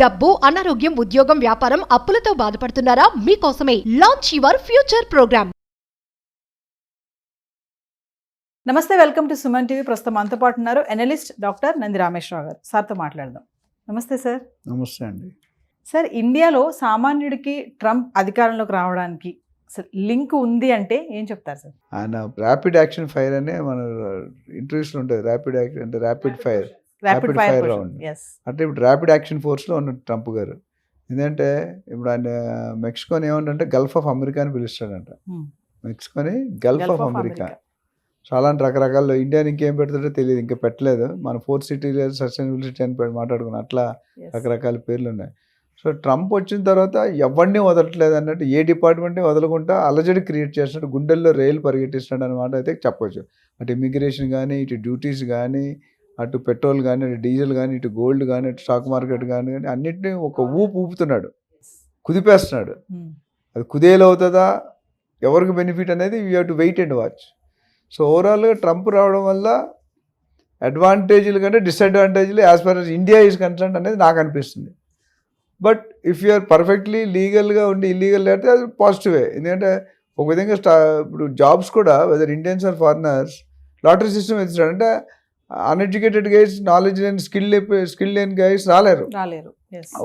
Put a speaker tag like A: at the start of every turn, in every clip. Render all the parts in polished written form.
A: డబ్బు, అనారోగ్యం, ఉద్యోగం, వ్యాపారం, అప్పులతో బాధపడుతున్నారా? మీకోసమే లాంచ్ యువర్ ఫ్యూచర్ ప్రోగ్రామ్.
B: నమస్తే, వెల్కమ్ టు సుమన్ టీవీ. ప్రస్తుతం మనతో పాటు ఉన్నారు ఎనలిస్ట్ డాక్టర్ నంది రామేశ్వరరావు గారు. సార్తో మాట్లాడదాం. నమస్తే సార్.
C: నమస్తే అండి.
B: సార్, ఇండియాలో సామాన్యుడికి ట్రంప్ అధికారంలోకి రావడానికి లింక్ ఉంది అంటే ఏం చెప్తారు సార్?
C: ఆయన ర్యాపిడ్ యాక్షన్ ఫైర్ అనే మన ఇంటర్వ్యూస్లో ఉంటుంది. ర్యాపిడ్ యాక్షన్ అంటే ర్యాపిడ్ ఫైర్ రౌండ్ అంటే ఇప్పుడు ర్యాపిడ్ యాక్షన్ ఫోర్స్లో ఉన్నాడు ట్రంప్ గారు. ఎందుకంటే ఇప్పుడు ఆయన మెక్సికోని ఏమంటే గల్ఫ్ ఆఫ్ అమెరికా అని పిలుస్తాడంట. మెక్సికోని గల్ఫ్ ఆఫ్ అమెరికా. సో అలాంటి రకరకాల ఇండియాని ఇంకేం పెడతాడో తెలియదు, ఇంకా పెట్టలేదు. మన 4 సిటీలో సస్టైనబుల్ సిటీ అని మాట్లాడుకున్నాం. అట్లా రకరకాల పేర్లు ఉన్నాయి. సో ట్రంప్ వచ్చిన తర్వాత ఎవరిని వదలట్లేదు అన్నట్టు, ఏ డిపార్ట్మెంట్ని వదలకుండా అలజడి క్రియేట్ చేస్తున్నాడు, గుండెల్లో రైలు పరిగెట్టిస్తున్నాడు అనమాట అయితే చెప్పొచ్చు. అటు ఇమిగ్రేషన్ కానీ, ఇటు డ్యూటీస్ కానీ, అటు పెట్రోల్ కానీ, అటు డీజిల్ కానీ, ఇటు గోల్డ్ కానీ, అటు స్టాక్ మార్కెట్ కానీ అన్నిటినీ ఒక ఊపుతున్నాడు, కుదిపేస్తున్నాడు. అది కుదేలు అవుతుందా, ఎవరికి బెనిఫిట్ అనేది you have to wait and watch. So ఓవరాల్గా ట్రంప్ రావడం వల్ల అడ్వాంటేజ్లు కంటే డిసడ్వాంటేజ్లు as for as India is concern అనేది నాకు అనిపిస్తుంది. బట్ ఇఫ్ యూఆర్ పర్ఫెక్ట్లీ లీగల్గా ఉండి ఇల్లీగల్ అయితే అది పాజిటివే. ఎందుకంటే ఒక విధంగా ఇప్పుడు జాబ్స్ కూడా whether Indians or foreigners lottery system ఇస్తాడు. అంటే అన్ఎడ్యుకేటెడ్ గైస్, నాలెడ్జ్ లేని స్కిల్ లేని గైస్ రాలేరు.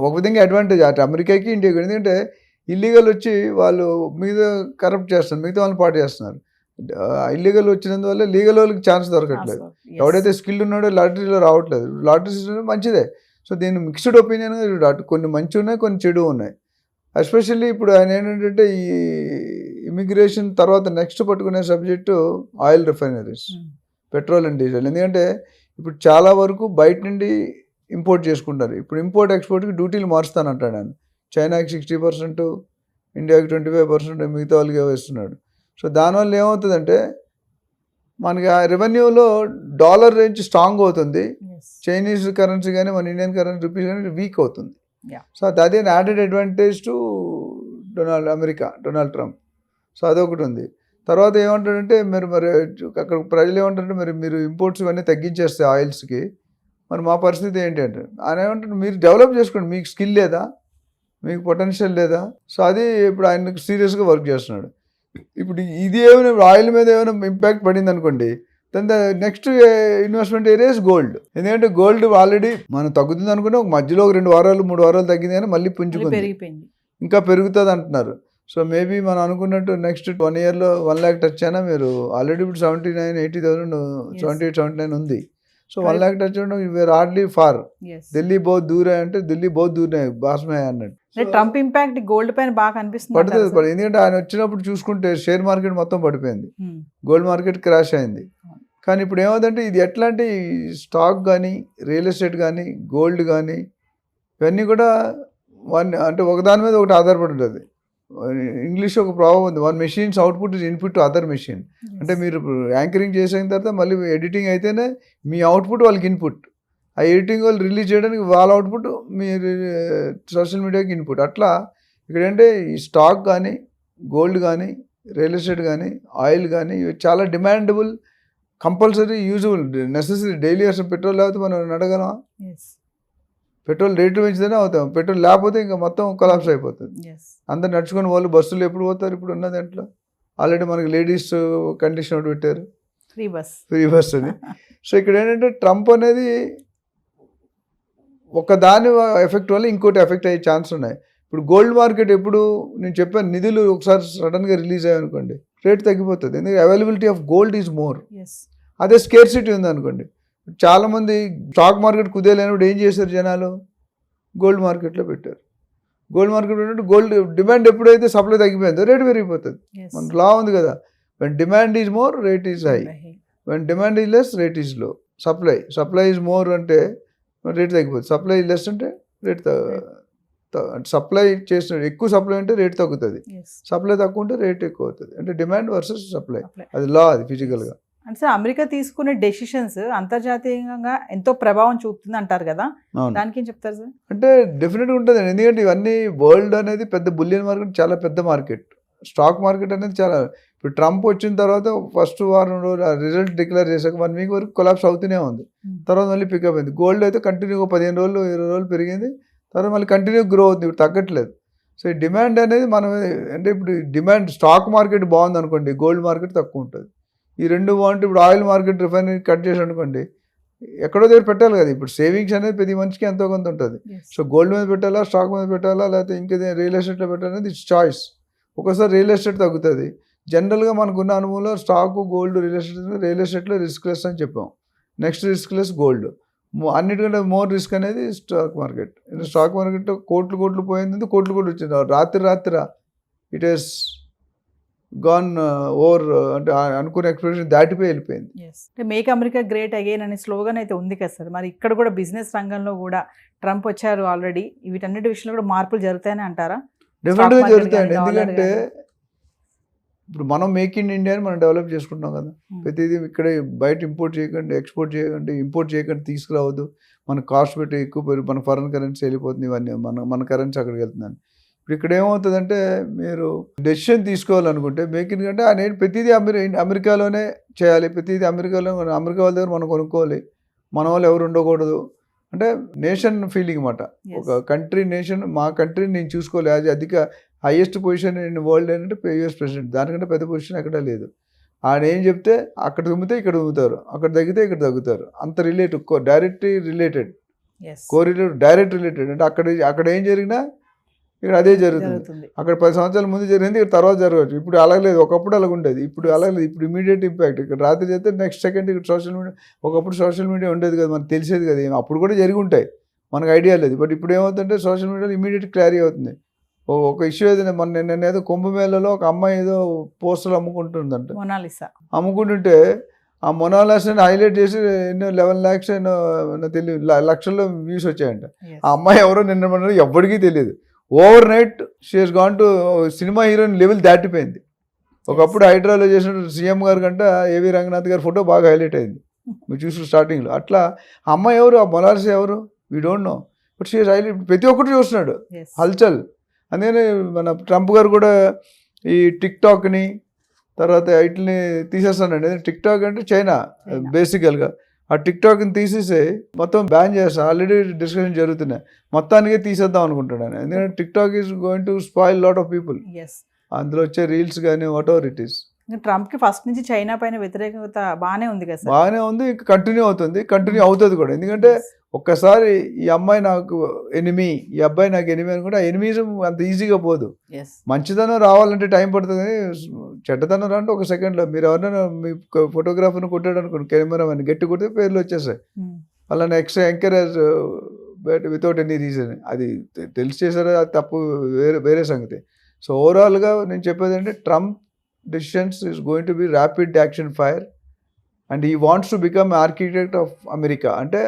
C: ఒక విధంగా అడ్వాంటేజ్ అటు అమెరికాకి ఇండియాకి. ఎందుకంటే ఇల్లీగల్ వచ్చి వాళ్ళు మీద కరప్ట్ చేస్తున్నారు, మిగతా వాళ్ళని పాటు చేస్తున్నారు. ఇల్లీగల్ వచ్చినందువల్ల లీగల్ వాళ్ళకి ఛాన్స్ దొరకట్లేదు. ఎవడైతే స్కిల్ ఉన్నాడో లాటరీలో రావట్లేదు. లాటరీ సిస్టమ్ మంచిదే. సో దీని మిక్స్డ్ ఒపీనియన్ అటు కొన్ని మంచి ఉన్నాయి, కొన్ని చెడు ఉన్నాయి. ఎస్పెషల్లీ ఇప్పుడు ఆయన ఏంటంటే ఈ ఇమిగ్రేషన్ తర్వాత నెక్స్ట్ పట్టుకునే subject oil refineries, petrol and diesel. ఎందుకంటే ఇప్పుడు చాలా వరకు బయట నుండి ఇంపోర్ట్ చేసుకుంటారు. ఇప్పుడు ఇంపోర్ట్ ఎక్స్పోర్ట్కి డ్యూటీలు మారుస్తానంటాడు ఆయన. చైనాకి 60%, ఇండియాకి 25%, మిగతా వాళ్ళకి వేస్తున్నాడు. సో దానివల్ల ఏమవుతుందంటే మనకి ఆ రెవెన్యూలో డాలర్ రేంజ్ స్ట్రాంగ్ అవుతుంది, చైనీస్ కరెన్సీ కానీ మన ఇండియన్ కరెన్సీ రూపీస్ కానీ వీక్ అవుతుంది. సో అదే added advantage to Donald Trump. So అదొకటి ఉంది. తర్వాత ఏమంటాడంటే మరి అక్కడ ప్రజలు ఏమంటారంటే మీరు ఇంపోర్ట్స్ ఇవన్నీ తగ్గించేస్తే ఆయిల్స్కి, మరి మా పరిస్థితి ఏంటి అంటే ఆయన ఏమంటారు, మీరు డెవలప్ చేసుకోండి, మీకు స్కిల్ లేదా, మీకు పొటెన్షియల్ లేదా. సో అది ఇప్పుడు ఆయన సీరియస్గా వర్క్ చేస్తున్నాడు. ఇప్పుడు ఇది ఏమైనా ఆయిల్ మీద ఏమైనా ఇంపాక్ట్ పడింది అనుకోండి, దాని నెక్స్ట్ ఇన్వెస్ట్మెంట్ ఏరియాస్ గోల్డ్. ఎందుకంటే గోల్డ్ ఆల్రెడీ మనం తగ్గుతుంది అనుకుంటే ఒక మధ్యలో 2 వారాలు 3 వారాలు తగ్గింది కానీ మళ్ళీ పుంజుకుంది, ఇంకా పెరుగుతుంది అంటున్నారు. సో మేబీ మనం అనుకున్నట్టు నెక్స్ట్ 1 yearలో 1 lakh టచ్ అయినా, మీరు ఆల్రెడీ ఇప్పుడు 79-80,000 78-79 ఉంది. సో 1 lakh టచ్ ఉండడం వేర్ హార్డ్లీ ఫార్. ఢిల్లీ బహుత్ దూర్ అంటే ఢిల్లీ బహుత్ దూర్ బాస్మే అన్నట్టు.
B: ట్రంప్ ఇంపాక్ట్ గోల్డ్ పైన బాగా కనిపిస్తుంది.
C: పడుతుంది. ఎందుకంటే ఆయన వచ్చినప్పుడు చూసుకుంటే షేర్ మార్కెట్ మొత్తం పడిపోయింది, గోల్డ్ మార్కెట్ క్రాష్ అయింది. కానీ ఇప్పుడు ఏమవుతుందంటే ఇది ఎట్లాంటి స్టాక్ కానీ, రియల్ ఎస్టేట్ కానీ, గోల్డ్ కానీ ఇవన్నీ కూడా అంటే ఒకదాని మీద ఒకటి ఆధారపడి ఉంటుంది. ఇంగ్లీష్ ఒక ప్రాబ్లం ఉంది, 1 machines output is input to other machine. అంటే మీరు యాంకరింగ్ చేసిన తర్వాత మళ్ళీ ఎడిటింగ్ అయితేనే మీ అవుట్పుట్ వాళ్ళకి ఇన్పుట్, ఆ ఎడిటింగ్ వాళ్ళు రిలీజ్ చేయడానికి వాళ్ళ అవుట్పుట్ మీరు సోషల్ మీడియాకి ఇన్పుట్. అట్లా ఇక్కడంటే ఈ స్టాక్ కానీ, గోల్డ్ కానీ, రియల్ ఎస్టేట్ కానీ, ఆయిల్ కానీ ఇవి చాలా demandable, compulsory, usable, necessary. Daily అసలు పెట్రోల్ లేకపోతే మనం నడగలమా? పెట్రోల్ రేట్లు పెంచితేనే అవుతాం, పెట్రోల్ లేకపోతే ఇంకా మొత్తం కొలాప్స్ అయిపోతుంది. అందరు నడుచుకొని వాళ్ళు బస్సులు ఎప్పుడు పోతారు? ఇప్పుడు ఉన్న దాంట్లో ఆల్రెడీ మనకి లేడీస్ కండిషన్ ఒకటి పెట్టారు, ఫ్రీ బస్ అని. సో ఇక్కడ ఏంటంటే ట్రంప్ అనేది ఒక దాని ఎఫెక్ట్ వల్ల ఇంకోటి ఎఫెక్ట్ అయ్యే ఛాన్స్ ఉన్నాయి. ఇప్పుడు గోల్డ్ మార్కెట్ ఎప్పుడు నేను చెప్పాను, నిధులు ఒకసారి సడన్గా రిలీజ్ అయ్యాయనుకోండి రేట్ తగ్గిపోతుంది. ఎందుకంటే availability of gold is more. అదే స్కేర్సిటీ ఉందనుకోండి, చాలామంది స్టాక్ మార్కెట్ కుదేలేనప్పుడు ఏం చేశారు జనాలు, గోల్డ్ మార్కెట్లో పెట్టారు. గోల్డ్ మార్కెట్ పెట్టినట్టు గోల్డ్ డిమాండ్ ఎప్పుడైతే సప్లై తగ్గిపోయిందో రేట్ పెరిగిపోతుంది. మన లా ఉంది కదా, when demand is more rate is high, when demand is less rate is low. Supply is more అంటే రేట్ తగ్గిపోతుంది, సప్లై లెస్ అంటే రేట్ సప్లై చేసిన ఎక్కువ సప్లై అంటే రేట్ తగ్గుతుంది, సప్లై తక్కువ ఉంటే రేట్ ఎక్కువ అవుతుంది. అంటే డిమాండ్ వర్సెస్ సప్లై, అది లా, అది ఫిజికల్గా.
B: అంటే సార్, అమెరికా తీసుకునే డెసిషన్స్ అంతర్జాతీయంగా ఎంతో ప్రభావం చూపుతుంది అంటారు కదా, దానికి ఏం చెప్తారు సార్?
C: అంటే డెఫినెట్గా ఉంటుంది. ఎందుకంటే ఇవన్నీ వరల్డ్ అనేది పెద్ద బులియన్ మార్కెట్, చాలా పెద్ద మార్కెట్. స్టాక్ మార్కెట్ అనేది చాలా, ఇప్పుడు ట్రంప్ వచ్చిన తర్వాత ఫస్ట్ వారం రోజులు రిజల్ట్ డిక్లేర్ చేశాక 1 వీక్ వరకు కొలాప్స్ అవుతూనే ఉంది, తర్వాత మళ్ళీ పికప్ అయింది. గోల్డ్ అయితే కంటిన్యూగా 15 రోజులు 20 రోజులు పెరిగింది, తర్వాత మళ్ళీ కంటిన్యూ గ్రో అవుతుంది, ఇప్పుడు తగ్గట్లేదు. సో ఈ డిమాండ్ అనేది మనం అంటే ఇప్పుడు డిమాండ్ స్టాక్ మార్కెట్ బాగుంది అనుకోండి, గోల్డ్ మార్కెట్ తక్కువ ఉంటుంది. ఈ రెండు బాగుంటే ఇప్పుడు ఆయిల్ మార్కెట్ రిఫైనరీ కట్ చేసి అనుకోండి, ఎక్కడో దగ్గర పెట్టాలి కదా. ఇప్పుడు సేవింగ్స్ అనేది ప్రతి మనిషికి ఎంతో కొంత ఉంటుంది. సో గోల్డ్ మీద పెట్టాలా, స్టాక్ మీద పెట్టాలా, లేకపోతే ఇంకేదైనా రియల్ ఎస్టేట్లో పెట్టాలనేది ఇట్స్ చాయిస్. ఒకసారి రియల్ ఎస్టేట్ తగ్గుతుంది. జనరల్గా మనకున్న అనుభవంలో స్టాక్, గోల్డ్, రియల్ ఎస్టేట్లో రిస్క్ లెస్ అని చెప్పాం. నెక్స్ట్ రిస్క్ లెస్ గోల్డ్, అన్నిటికంటే మోర్ రిస్క్ అనేది స్టాక్ మార్కెట్. స్టాక్ మార్కెట్ కోట్లు పోయింది, కోట్లు వచ్చింది రాత్రి ఇట్ ఈస్ గాన్ ఓవర్, అంటే అనుకునే ఎక్స్పెక్టేషన్ దాటిపోయి వెళ్ళిపోయింది.
B: మేక్ అమెరికా గ్రేట్ అగైన్ అనే స్లోగన్ అయితే ఉంది కదా సార్. మరి ఇక్కడ కూడా బిజినెస్ రంగంలో కూడా ట్రంప్ వచ్చారు ఆల్రెడీ, వీటన్నిటి విషయంలో కూడా మార్పులు జరుగుతాయని అంటారా?
C: డెఫినెట్గా జరుగుతాయండి. ఎందుకంటే ఇప్పుడు మనం మేక్ ఇన్ ఇండియాని మనం డెవలప్ చేసుకుంటున్నాం కదా. ప్రతిదీ ఇక్కడే బయట ఇంపోర్ట్ చేయకండి, ఎక్స్పోర్ట్ చేయకండి, ఇంపోర్ట్ చేయకండి, తీసుకురావద్దు, మన కాస్ట్ పెట్టి ఎక్కువ పెరిగి మన ఫారెన్ కరెన్సీ వెళ్ళిపోతుంది, ఇవన్నీ మన కరెన్సీ అక్కడికి వెళ్తుందని. ఇప్పుడు ఇక్కడ ఏమవుతుందంటే మీరు డెసిషన్ తీసుకోవాలనుకుంటే మేక్ ఇన్ అంటే ఆయన ప్రతిదీ అమెరికాలోనే చేయాలి, ప్రతిదీ అమెరికా వాళ్ళ దగ్గర మనం కొనుక్కోవాలి, మన వాళ్ళు ఎవరు ఉండకూడదు అంటే నేషన్ ఫీలింగ్ అన్నమాట. ఒక కంట్రీ నేషన్, మా కంట్రీని నేను చూసుకోవాలి. అది అధిక హైయెస్ట్ పొజిషన్ ఇన్ వరల్డ్ ఏంటంటే యూఎస్ ప్రెసిడెంట్, దానికంటే పెద్ద పొజిషన్ ఎక్కడా లేదు. ఆయన ఏం చెప్తే అక్కడ తుమ్మితే ఇక్కడ తుమ్ముతారు, అక్కడ తగ్గితే ఇక్కడ తగ్గుతారు, అంత related, directly related, correlated, direct related. అంటే అక్కడ ఏం జరిగినా ఇక్కడ అదే జరుగుతుంది. అక్కడ 10 సంవత్సరాల ముందు జరిగింది, ఇక్కడ తర్వాత జరగవచ్చు. ఇప్పుడు అలాగలేదు, ఒకప్పుడు అలాగ ఉండేది, ఇప్పుడు అలాగలేదు. ఇప్పుడు ఇమీడియట్ ఇంపాక్ట్. ఇక్కడ రాత్రి చేస్తే నెక్స్ట్ సెకండ్ ఇక్కడ సోషల్ మీడియా, ఒకప్పుడు సోషల్ మీడియా ఉండేది కదా, మనకు తెలిసేది కదా, అప్పుడు కూడా జరిగి ఉంటాయి, మనకు ఐడియా లేదు. బట్ ఇప్పుడు ఏమవుతుందంటే సోషల్ మీడియాలో ఇమీడియట్ క్లారిటీ అవుతుంది. ఒక ఇష్యూ ఏదైనా నేను ఏదో కుంభమేళలో ఒక అమ్మాయి ఏదో పోస్టర్లు అమ్ముకుంటుందంట,
B: మొనాలిసా
C: అమ్ముకుంటుంటే ఆ మొనాలిసాని హైలైట్ చేసి ఎన్నో 11 lakhs ఎన్నో తెలియదు లక్షల్లో వ్యూస్ వచ్చాయంట. ఆ అమ్మాయి ఎవరో నిన్న ఎవ్వడికీ తెలియదు. Over night she has gone to cinema heroine level దాటిపోయింది. ఒకప్పుడు హైడ్రాలో చేసిన సీఎం గారు కంటే ఏవి రంగనాథ్ గారి ఫోటో బాగా హైలైట్ అయింది, మీరు చూసిన స్టార్టింగ్లో. అట్లా ఆ అమ్మాయి ఎవరు, ఆ మొనాలిసా ఎవరు, we don't know, but she has highlight. ప్రతి ఒక్కటి చూస్తున్నాడు హల్చల్. అందుకని మన ట్రంప్ గారు కూడా ఈ టిక్టాక్ని తర్వాత వీటిని తీసేస్తానండి. టిక్టాక్ అంటే చైనా బేసికల్గా, ఆ టిక్టాక్ని తీసేసి మొత్తం బ్యాన్ చేస్తాను. ఆల్రెడీ డిస్కషన్ జరుగుతున్నాయి, మొత్తానికే తీసేద్దాం అనుకుంటున్నాను. ఎందుకంటే TikTok is going to spoil lot of people. అందులో వచ్చే రీల్స్ కానీ వాట్ ఎవర్ ఇట్ ఈస్.
B: ట్రంప్కి ఫస్ట్ నుంచి చైనా పైన వ్యతిరేకత బాగానే ఉంది కదా,
C: బాగానే ఉంది, ఇంకా కంటిన్యూ అవుతుంది, కంటిన్యూ అవుతుంది కూడా. ఎందుకంటే ఒక్కసారి ఈ అమ్మాయి నాకు ఎనిమీ, ఈ అబ్బాయి నాకు ఎనిమీ అనుకుంటే ఆ ఎనిమిజం అంత ఈజీగా పోదు. మంచిదనం రావాలంటే టైం పడుతుంది, చెడ్డతనం రాంటే ఒక సెకండ్లో. మీరు ఎవరైనా మీ ఫోటోగ్రాఫర్ని కొట్టాడు అనుకోండి, కెమెరామెన్ గట్టి కొడితే పేర్లు వచ్చేసాయి. అలానే extra encourage but without any reason, అది తెలిసి చేశారో అది తప్పు, వేరే సంగతి. సో ఓవరాల్గా నేను చెప్పేది అంటే Trump decisions is going to be rapid action fire and he wants to become architect of America. అంటే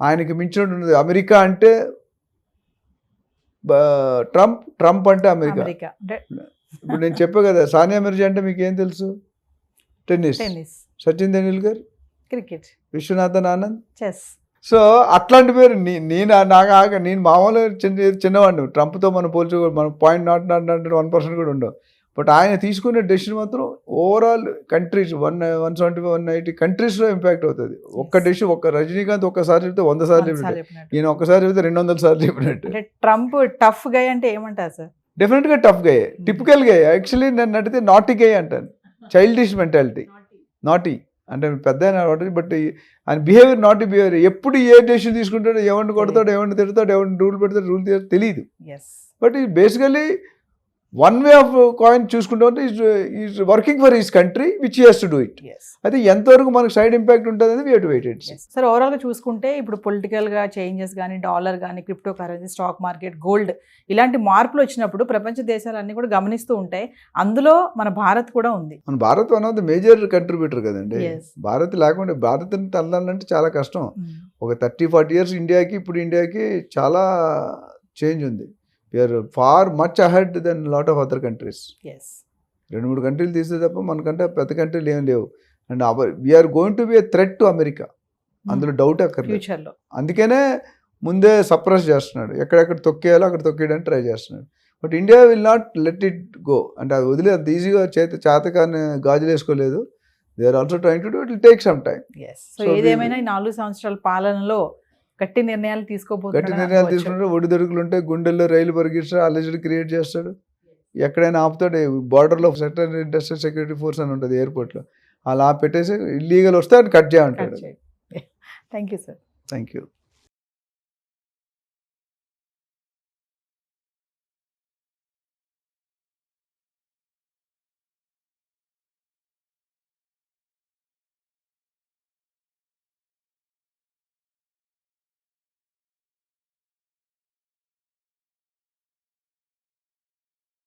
C: ఆయనకి మించినట్టు అమెరికా అంటే ట్రంప్ అంటే అమెరికా. ఇప్పుడు నేను చెప్పే కదా, సానియా మిర్జా అంటే మీకు ఏం తెలుసు, tennis. Sachin Tendulkar
B: cricket,
C: Viswanathan Anand
B: chess.
C: So అట్లాంటి పేరు నేను మామూలుగా చిన్నవాడిని. ట్రంప్తో మనం పోల్చుకో, మనం 0.01% కూడా ఉండవు. బట్ ఆయన తీసుకునే డెసిషన్ మాత్రం ఓవరాల్ కంట్రీస్ 170-180 కంట్రీస్లో ఇంపాక్ట్ అవుతుంది. ఒక్క డెసిషన్, ఒక్క రజనీకాంత్ ఒక్కసారి చెప్తే 100 సార్లు చెప్పినట్టు, ఈయన ఒక్కసారి చెప్తే 200 సార్లు చెప్పినట్టు.
B: ట్రంప్ టఫ్ గై అంటే ఏమంటారు సార్?
C: డెఫినెట్గా టఫ్ గై, టిపికల్ గై. యాక్చువల్లీ నన్ను అడిగితే నాటీ గై అంటాను, చైల్డిష్ మెంటాలిటీ. నాటీ అంటే పెద్ద అయిన, బట్ ఆయన బిహేవియర్ నాటీ బిహేవియర్. ఎప్పుడు ఏ డెసిషన్ తీసుకుంటాడో, ఎవరిని కొడతాడు, ఎవరిని తిడతాడు, ఎవరిని రూల్ పెడతాడు, రూల్ తెలియదు. బట్ ఈ basically one way of coin చూసుకుంటే is working for his country which he has to do it. అయితే ఎంతవరకు మనకు సైడ్ ఇంపాక్ట్ ఉంటుంది అనేది we have to wait and see.
B: Sir ఓవరాల్గా చూసుకుంటే ఇప్పుడు పొలిటికల్గా చేంజెస్ కానీ, డాలర్ కానీ, crypto currency, stock market, gold, ఇలాంటి మార్పులు వచ్చినప్పుడు ప్రపంచ దేశాలన్నీ కూడా గమనిస్తూ ఉంటాయి. అందులో మన భారత్ కూడా ఉంది.
C: మన Bharat one of the major contributor కదండి. భారత్ లేకుండా భారత్ని తల్లాలంటే చాలా కష్టం. ఒక 30-40 years ఇండియాకి, ఇప్పుడు ఇండియాకి చాలా చేంజ్ ఉంది. We are far much ahead then lot of other countries. 2-3 కంట్రీలు తీస్తే తప్ప మనకంటే పెద్ద కంట్రీలు ఏం లేవు. And we are going to be a threat to America, అందులో డౌట్ అక్కర్లేదు. అందుకనే ముందే సప్రెస్ చేస్తున్నాడు, ఎక్కడెక్కడ తొక్కేయాలో అక్కడ తొక్కేయడానికి ట్రై చేస్తున్నాడు. But India will not let it go. అంటే అది వదిలే అంత ఈజీగా చేతకాన్ని గాజులు వేసుకోలేదు. They are also trying to do, it will take some time.
B: So ఏదేమైనా ఈ 4 సంవత్సరాల పాలనలో గట్టి నిర్ణయాలు
C: గట్టి
B: తీసుకోబోతున్నాడు
C: నిర్ణయాలు
B: అనుకోవచ్చు.
C: తీసుకుంటాడు, ఒడిదుడుకులు ఉంటాయి, గుండెల్లో రైలు పరిగిస్తాడు, అలజడి క్రియేట్ చేస్తాడు, ఎక్కడైనా ఆపుతాడు. బార్డర్లో సెంట్రల్ ఇండస్ట్రియల్ సెక్యూరిటీ ఫోర్స్ అని ఉంటుంది ఎయిర్పోర్ట్లో, అలా పెట్టేసి ఇల్లీగల్ వస్తే అని కట్ చేయమంటాడు.
B: Thank you sir.
C: Thank you.